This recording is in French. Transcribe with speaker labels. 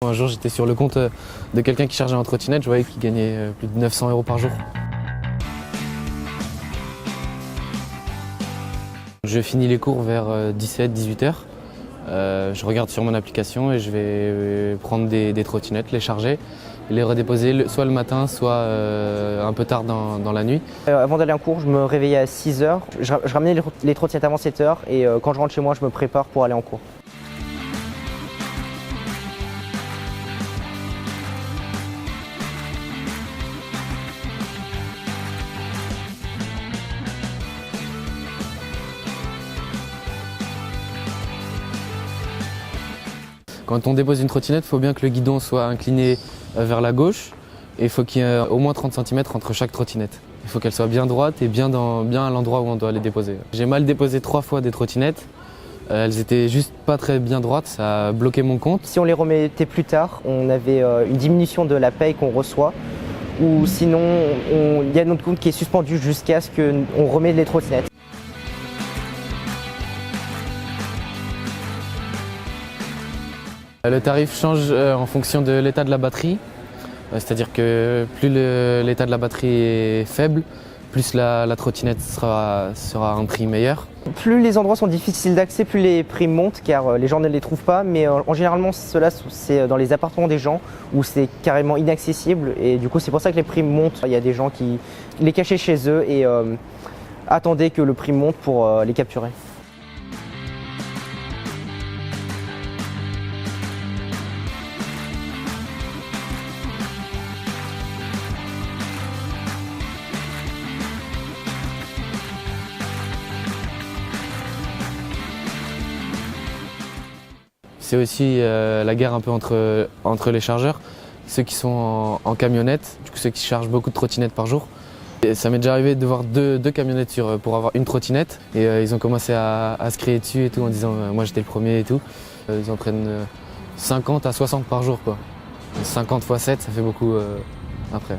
Speaker 1: Un jour, j'étais sur le compte de quelqu'un qui chargeait en trottinette, je voyais qu'il gagnait plus de 900 € par jour. Je finis les cours vers 17-18 h. Je regarde sur mon application et je vais prendre des trottinettes, les charger et les redéposer soit le matin, soit un peu tard dans la nuit.
Speaker 2: Avant d'aller en cours, je me réveillais à 6 h. Je ramenais les trottinettes avant 7 h et quand je rentre chez moi, je me prépare pour aller en cours.
Speaker 1: Quand on dépose une trottinette, il faut bien que le guidon soit incliné vers la gauche et il faut qu'il y ait au moins 30 cm entre chaque trottinette. Il faut qu'elle soit bien droite et bien à l'endroit où on doit les déposer. J'ai mal déposé 3 fois des trottinettes. Elles étaient juste pas très bien droites, ça a bloqué mon compte.
Speaker 2: Si on les remettait plus tard, on avait une diminution de la paye qu'on reçoit. Ou sinon, il y a notre compte qui est suspendu jusqu'à ce qu'on remette les trottinettes.
Speaker 1: Le tarif change en fonction de l'état de la batterie, c'est-à-dire que plus l'état de la batterie est faible, plus la trottinette sera un prix meilleur.
Speaker 2: Plus les endroits sont difficiles d'accès, plus les prix montent car les gens ne les trouvent pas, mais en généralement cela c'est dans les appartements des gens où c'est carrément inaccessible et du coup c'est pour ça que les prix montent. Il y a des gens qui les cachaient chez eux et attendaient que le prix monte pour les capturer.
Speaker 1: C'est aussi la guerre un peu entre les chargeurs, ceux qui sont en camionnette, du coup ceux qui chargent beaucoup de trottinettes par jour. Et ça m'est déjà arrivé de voir deux camionnettes pour avoir une trottinette et ils ont commencé à se crier dessus et tout en disant moi j'étais le premier et tout. Ils en prennent 50 à 60 par jour quoi. 50 x 7 ça fait beaucoup après.